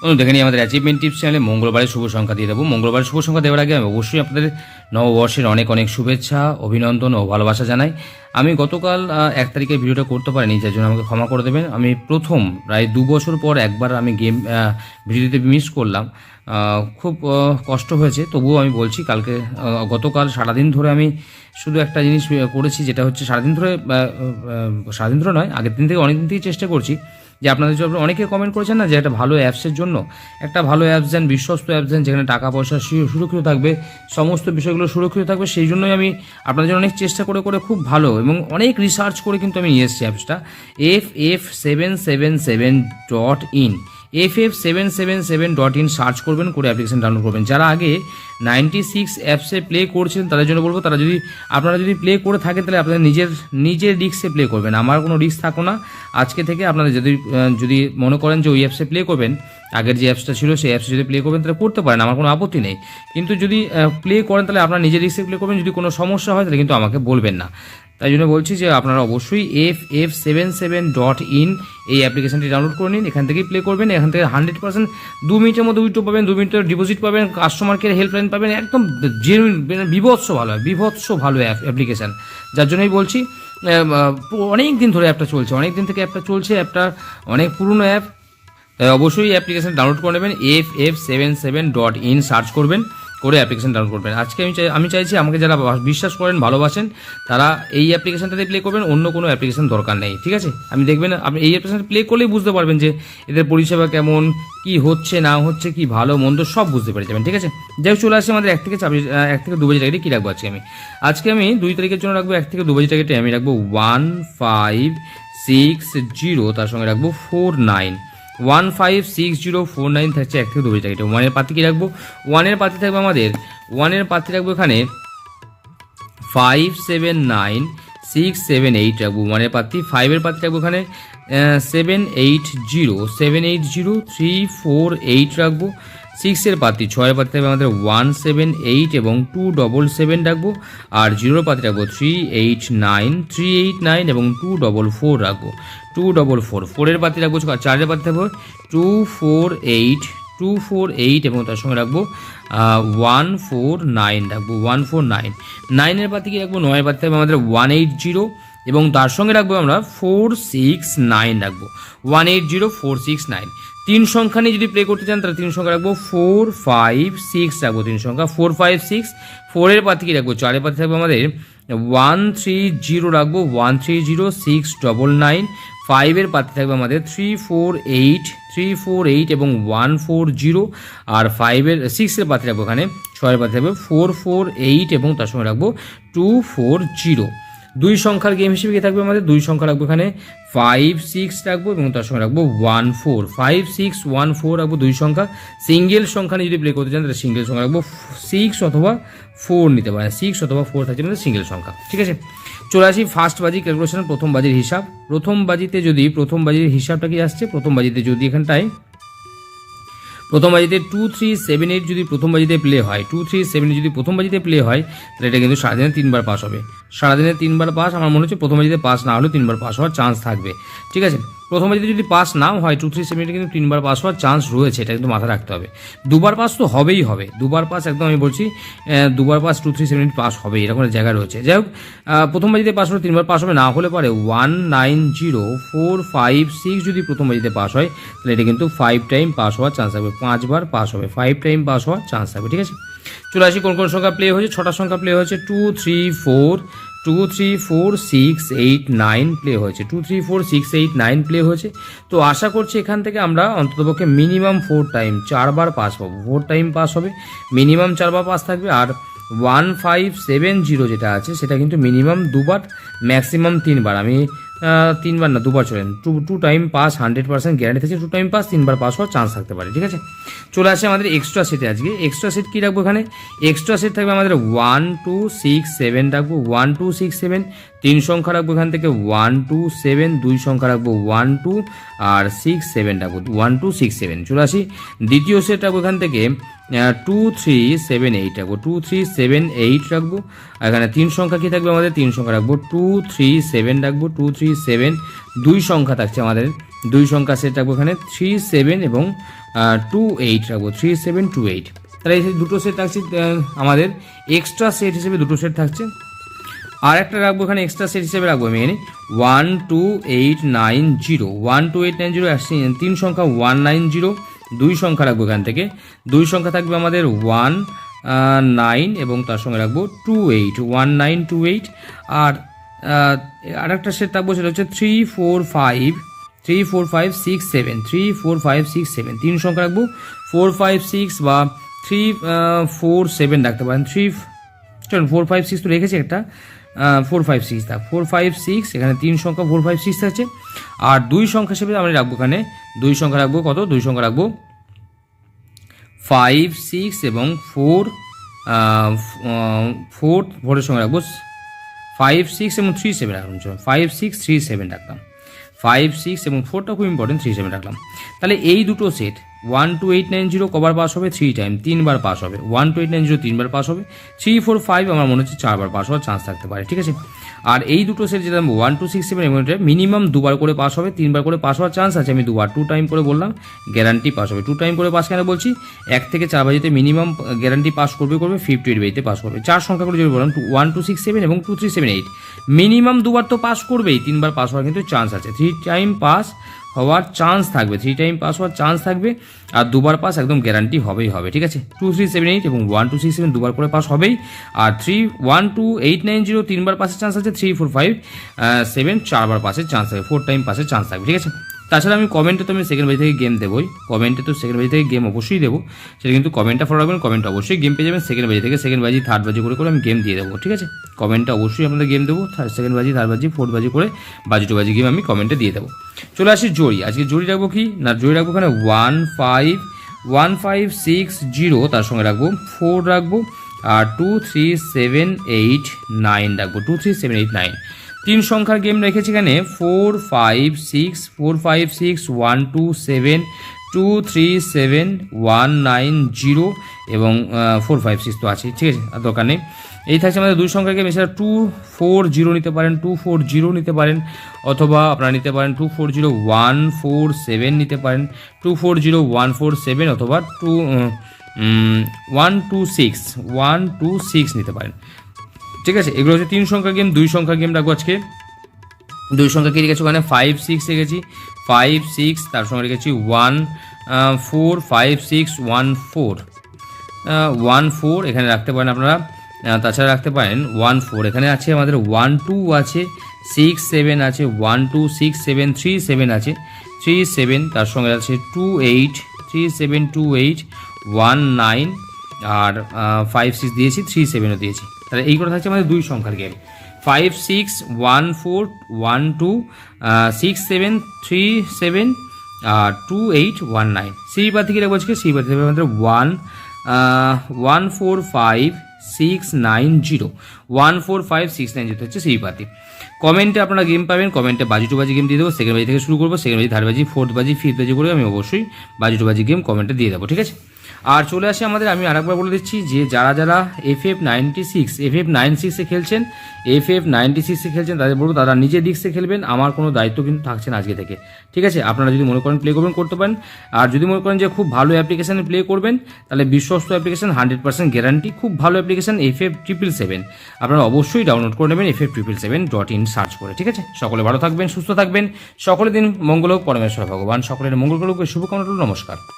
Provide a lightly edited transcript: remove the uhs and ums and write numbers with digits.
দেখে নিই আমাদের অ্যাচিভমেন্ট টিপস চ্যানেলে মঙ্গলবারের শুভ সংখ্যা দিয়ে দেবো। মঙ্গলবারের শুভ সংখ্যা দেওয়ার আগে আমি অবশ্যই আপনাদের নববর্ষের অনেক অনেক শুভেচ্ছা, অভিনন্দন ও ভালোবাসা জানাই। আমি গতকাল 1 তারিখে ভিডিওটা করতে পারিনি, যার জন্য আমাকে ক্ষমা করে দেবেন। আমি প্রথম প্রায় 2 বছর পর একবার আমি গেম ভিডিওতে মিস করলাম, খুব কষ্ট হয়েছে। তবুও আমি বলছি, কালকে গতকাল সারাদিন ধরে আমি শুধু একটা জিনিস করেছি, যেটা হচ্ছে সারাদিন ধরে নয়, আগের দিন থেকে অনেক দিন থেকেই চেষ্টা করছি যে আপনাদের জন্য অনেকে কমেন্ট করেছেন না যে একটা ভালো অ্যাপসের জন্য একটা ভালো অ্যাপস দেন, বিশ্বস্ত অ্যাপস দেন, যেখানে টাকা পয়সা সুরক্ষিত থাকবে, সমস্ত বিষয়গুলো সুরক্ষিত থাকবে। সেই জন্যই আমি আপনাদের জন্য অনেক চেষ্টা করে খুব ভালো এবং অনেক রিসার্চ করে কিন্তু আমি নিয়ে এসেছি অ্যাপসটা ff777.in। ff777.in সার্চ করবেন, করে অ্যাপ্লিকেশন ডাউনলোড করবেন। যারা আগে 96 অ্যাপসে প্লে করছেন তাদের জন্য বলবো, আপনারা যদি প্লে করে থাকেন তাহলে আপনাদের নিজের রিস্কে প্লে করবেন, আমার কোনো রিস্ক থাকো না। আজকে থেকে আপনারা যদি মনে করেন যে ওই অ্যাপসে প্লে করবেন, আগের যে অ্যাপসটা ছিল সেই অ্যাপসে যদি প্লে করবেন তাহলে করতে পারেন, আমার কোনো আপত্তি নেই। কিন্তু যদি প্লে করেন তাহলে আপনার নিজের রিস্কে প্লে করবেন। যদি কোনো সমস্যা হয় তাহলে কিন্তু আমাকে বলবেন না। তাই জন্য বলছি যে আপনারা অবশ্যই ff77.in এই অ্যাপ্লিকেশনটি ডাউনলোড করে নিন, এখান থেকেই প্লে করবেন। এখান থেকে 100% 2 মিনিটের মধ্যে উইথড্র পাবেন, 2 মিনিটের ডিপোজিট পাবেন, কাস্টমার কেয়ার হেল্পলাইন পাবেন, একদম জেনুইন, বিভৎস ভালো অ্যাপ্লিকেশান। যার জন্যই বলছি, অনেক দিন ধরে অ্যাপটা চলছে, অনেক দিন থেকে অ্যাপটা চলছে, অ্যাপটা অনেক পুরনো অ্যাপ। তাই অবশ্যই অ্যাপ্লিকেশন ডাউনলোড করে নেবেন, ff77.in সার্চ করবেন, করে অ্যাপ্লিকেশন ডাউনলোড করবেন। আজকে আমি চাইছি আমাকে যারা বিশ্বাস করেন, ভালোবাসেন, তারা এই অ্যাপ্লিকেশনটাতে প্লে করবেন, অন্য কোনো অ্যাপ্লিকেশন দরকার নেই। ঠিক আছে, আপনি দেখবেন আপনি এই অ্যাপ্লিকেশনটা প্লে করলেই বুঝতে পারবেন যে এদের পরিষেবা কেমন, কি হচ্ছে না হচ্ছে, কি ভালো মন্দ সব বুঝতে পেরে যাবেন। ঠিক আছে, যাই হোক, চলে আসছে আমাদের 1 থেকে 2 বাজে টার্গেটে কী রাখবো আজকে আমি 2 তারিখের জন্য রাখবো 1 থেকে 2 বাজে টার্গেটে আমি রাখবো 1560, তার সঙ্গে রাখবো 49। 156049 থাকছে 1 থেকে 2 বাজে টার্গেটে। 1 এর পাতি কি রাখবো? 1 এর পাতি থাকবে আমাদের, 1 এর পাতি রাখবো এখানে 579678 রাখবো 1 এর পাতি। 5 এর পাতি রাখবো এখানে 780348 রাখবো। 6 এর পাতি, 6 এর পাতি থাকবে আমাদের 178 এবং 277 রাখবো। আর 0 পাতি রাখবো 389 এবং 244 রাখবো, 244। 4 এর পাতি রাখবো 4 এর পাতি থাকবো 248 এবং তার সঙ্গে রাখবো 149 রাখবো, 149। 9 এর পাতি কি রাখবো? 9 এর পাতি থাকবে আমাদের 180 এবং তার সঙ্গে রাখবো আমরা 469 রাখবো, 180469। 3 সংখ্যা নিয়ে যদি প্লে করতে চান তাহলে 3 সংখ্যা রাখবো 456 রাখবো, 3 সংখ্যা 456। 4 এর পাতি কি রাখবো? 4 এর পাতি থাকবে আমাদের 130 রাখবো, 130699। 5 এর পাতি থাকবে আমাদের 348 এবং 140। আর 6 এর পাতি রাখবো এখানে, 6 এর পাতি থাকবে 448 এবং তার সঙ্গে রাখবো 240। 2 সংখ্যার গেম হিসেবে কি থাকবে আমাদের? 2 সংখ্যা রাখবো এখানে 56 রাখবো এবং তার সঙ্গে রাখবো 5614 রাখবো 2 সংখ্যা। সিঙ্গেল সংখ্যা নিয়ে যদি প্লে করতে চান তাহলে সিঙ্গেল সংখ্যা রাখবো 6 অথবা 4 নিতে পারেন, 6 অথবা 4 থাকছে আমাদের সিঙ্গেল সংখ্যা। ঠিক আছে, চলে আসি ফার্স্ট বাজি ক্যালকুলেশন, প্রথম বাজির হিসাব। প্রথম বাজির হিসাবটা কি আসছে? প্রথম বাজিতে যদি এখানটায় প্রথম বাজিতে 2378 যদি প্রথম বাজিতে প্লে হয়, 2378 যদি প্রথম বাজিতে প্লে হয় তাহলে এটা কিন্তু সারাদিনে 3 বার পাস হবে। সারাদিনে 3 বার পাস, আমার মনে হচ্ছে প্রথম বাজিতে পাস না হলেও 3 বার পাস হওয়ার চান্স থাকবে। ঠিক আছে, প্রথম বাজিতে যদি পাস নাও হয় 2378 কিন্তু 3 বার পাস হওয়ার চান্স রয়েছে, এটা কিন্তু মাথায় রাখতে হবে। 2 বার পাস তো হবেই হবে, 2 বার পাস একদম আমি বলছি, 2 বার পাস 2378 পাস হবে, এরকম জায়গা রয়েছে। যাই হোক, প্রথম বাজিতে পাস হলে 3 বার পাস হবে, না হলে পরে 190456 যদি প্রথম বাজিতে পাস হয় তাহলে এটা কিন্তু 5 টাইম পাস হওয়ার চান্স থাকবে, 5 বার পাস হবে, 5 টাইম পাস হওয়ার চান্স থাকবে। ঠিক আছে, চলে আসি কোন কোন সংখ্যা প্লে হয়েছে। 6টা সংখ্যা প্লে হয়েছে, 234,689 প্লে হয়েছে, 234,689 প্লে হয়েছে। তো আশা করছি এখান থেকে আমরা অন্ততপক্ষে মিনিমাম 4 টাইম 4 বার পাস পাবো, 4 টাইম পাস হবে, মিনিমাম 4 বার পাস থাকবে। আর 1570 যেটা আছে সেটা কিন্তু মিনিমাম 2 বার, ম্যাক্সিমাম 3 বার। আমি 3 বার না 2 বার চলেন, 2 টাইম পাস 100% গ্যারান্টি থাকছে, 2 টাইম পাস 3 বার পাস হওয়ার চান্স থাকতে পারে। ঠিক আছে, চলে আসে আমাদের এক্সট্রা সেটে। আজকে এক্সট্রা সেট কী রাখবো? এখানে এক্সট্রা সেট থাকবে আমাদের 1267 রাখবো, 1267। 3 সংখ্যা রাখবো এখান থেকে 127, 2 সংখ্যা রাখবো 12 আর 67 রাখবো, 1267। চলে আসি দ্বিতীয় সেট রাখবো এখান থেকে 2378 রাখবো, 2378 রাখবো। এখানে 3 সংখ্যা কি থাকবে আমাদের? 3 সংখ্যা রাখবো 237 রাখবো, 237। 2 সংখ্যা থাকছে আমাদের দুই সংখ্যা সেট রাখবো এখানে 3, 7 এবং 2, 8 রাখবো 3, 7, 2, 8। তাহলে এই দুটো সেট রাখছি, আমাদের এক্সট্রা সেট হিসেবে দুটো সেট থাকছে। আর একটা রাখবো এখানে এক্সট্রা সেট হিসেবে রাখবো আমি এখানে 1, 2, 8, 9, 0 1, 2, 8, 9, 0 তিন সংখ্যা 1, 9, 0। দুই সংখ্যা রাখবো এখান থেকে, দুই সংখ্যা থাকবে আমাদের 1, 9 এবং তার সঙ্গে রাখবো 2, 8 1, 9, 2, 8। আর আরেকটা সেট রাখবো সেটা হচ্ছে 3, 4, 5 3, 4, 5, 6, 7 3, 4, 5, 6, 7 তিন সংখ্যা রাখবো 4, 5, 6 বা 3, 4, 7 রাখতে পারেন। 4, 5, 6 তো রেখেছি একটা, 4, 5, 6 থাক 4, 5, 6 এখানে তিন সংখ্যা 4, 5, 6 থাকছে। আর দুই সংখ্যা হিসেবে আমরা রাখবো এখানে দুই সংখ্যা রাখবো কত, দুই সংখ্যা রাখবো 5, 6 এবং 4 4 সঙ্গে রাখবো 5, 6 এবং 3, 7 রাখলাম। 5, 6, 3, 7 রাখলাম। 5, 6 এবং 4টা খুব ইম্পর্টেন্ট, 3, 7 রাখলাম। তাহলে এই দুটো সেট 1, 2, 8, 9, 0 কবার পাস হবে 3 টাইম, 3 বার পাস হবে। 1, 2, 8, 9, 0 3 বার পাস হবে। 3, 4, 5 আমার মনে হচ্ছে 4 বার পাস হওয়ার চান্স থাকতে পারে, ঠিক আছে। আর এই দুটো সেট যেটা 1, 2, 6, 7 এবং মিনিমাম দুবার করে পাস হবে, 3 বার করে পাস হওয়ার চান্স আছে। আমি 2 টাইম করে বললাম গ্যারান্টি পাস হবে। 2 টাইম করে পাস কেন বলছি, 1 থেকে 4 বাজিতে মিনিমাম গ্যারান্টি পাস করবে 58 বাজিতে পাস করবে। 4 সংখ্যা করে যদি বললাম 1, 2, 6, 7 এবং 2, 3, 7, 8 মিনিমাম দুবার তো পাস করবেই, 3 বার পাস হওয়ার কিন্তু চান্স আছে। 3 টাইম পাস হওয়ার চান্স থাকবে, 3 টাইম পাস হওয়ার চান্স থাকবে। আর দুবার পাস একদম গ্যারান্টি হবেই হবে, ঠিক আছে। 2, 3, 7, 8 এবং 1, 2, 6, 7 দুবার করে পাস হবেই। আর 3, 1, 2, 8, 9, 0 3 বার পাসের চান্স আছে। 3, 4, 5, 7 4 বার পাসের চান্স থাকবে, 4 টাইম পাসের চান্স থাকবে, ঠিক আছে। তাছাড়া আমি কমেন্টে তো আমি সেকেন্ড বাজি থেকে গেম দেবোই, কমেন্টে তো সেকেন্ড বাজি থেকে গেম অবশ্যই দেবো, সেটা কিন্তু কমেন্টটা ফলো রাখবেন। কমেন্টে অবশ্যই গেম পেয়ে যাবেন সেকেন্ড বাজি থেকে, সেকেন্ড বাজি থার্ড বাজি করে আমি গেম দিয়ে দেবো, ঠিক আছে। কমেন্টে অবশ্যই আপনাদের গেম দেবো, সেকেন্ড বাজি থার্ড বাজি ফোর্থ বাজি করে বাজি টু বাজি গেম আমি কমেন্টে দিয়ে দেবো। চলে আসি জড়ি। আজকে জড়ি রাখবো কি না, জড়ি রাখবো এখানে 1, 5, 6, 0 তার সঙ্গে রাখবো 4 রাখবো আর 2, 3, 7, 8, 9 রাখবো 2, 3, 7, 8, 9 তিন সংখ্যার গেম রেখেছি এখানে 4, 5, 6 4, 5, 6 1, 2, 7 2, 3, 7 1, 9, 0 এবং 4, 5, 6 তো আছে, ঠিক আছে, আর দরকার নেই। এই থাকছে আমাদের দুই সংখ্যার গেম। এছাড়া 2, 4, 0 নিতে পারেন, 2, 4, 0 নিতে পারেন, অথবা আপনারা নিতে পারেন 2, 4, 0, 1, 4, 7 নিতে পারেন, 2, 4, 0, 1, 4, 7 অথবা 1, 2, 6 1, 2, 6 নিতে পারেন, ঠিক আছে। এগুলো হচ্ছে তিন সংখ্যার গেম। দুই সংখ্যার গেম রাখবো আজকে। দুই সংখ্যা কি রেখেছি ওখানে 5, 6 রেখেছি 5, 6 তার সঙ্গে রেখেছি 1, 4 5, 6 1, 4 1, 4 এখানে রাখতে পারেন আপনারা। তাছাড়া রাখতে পারেন 1, 4 এখানে আছে আমাদের 1, 2 আছে 6, 7 আছে 1, 2, 6, 7 3, 7 আছে 3, 7 তার সঙ্গে আছে 2, 8 3, 7 2, 8 1, 9 আর 5, 6 দিয়েছি 3, 7ও দিয়েছি। তাহলে এই করে থাকছে আমাদের দুই সংখ্যার গেম 5, 6 1, 4 1, 2 6, 7 3, 7 আর 2, 8 1, 9 সেই পাতি কি রাখবো আজকে, সেই পাতি থাকবে আমাদের 1, 4 5, 6, 9, 0 1, 4 5, 6, 9 যেটা হচ্ছে সেই পাতি। কমেন্টে আপনারা গেম পাবেন, কমেন্টে বাজি টু বাজি গেম দিয়ে দেবো। সেকেন্ড বাজি থেকে শুরু করবো, সেকেন্ড বাজি থার্ড বাজি ফোর্থ বাজি ফিফথ বাজি করে আমি অবশ্যই বাজি টু বাজি গেম কমেন্টে দিয়ে দেবো, ঠিক আছে। আর চলে আসে আমাদের, আমি আরেকবার বলে দিচ্ছি যে যারা যারা FF96 খেলছেন, FF96 খেলছেন তাদের বলবো তারা নিজের দিক থেকে খেলবেন, আমার কোনো দায়িত্ব কিন্তু থাকছে না আজকে থেকে, ঠিক আছে। আপনারা যদি মনে করেন প্লে করবেন করতে পারেন, আর যদি মনে করেন যে খুব ভালো অ্যাপ্লিকেশানে প্লে করবেন তাহলে বিশ্বস্ত অ্যাপ্লিকেশান 100% গ্যারান্টি, খুব ভালো অ্যাপ্লিকেশান FF777 আপনারা অবশ্যই ডাউনলোড করে নেবেন FF777.in সার্চ করে, ঠিক আছে। সকলে ভালো থাকবেন, সুস্থ থাকবেন, সকলের দিন মঙ্গল হোক, পরমেশ্বর ভগবান সকলের মঙ্গল করুক, শুভকামনা রইল, নমস্কার।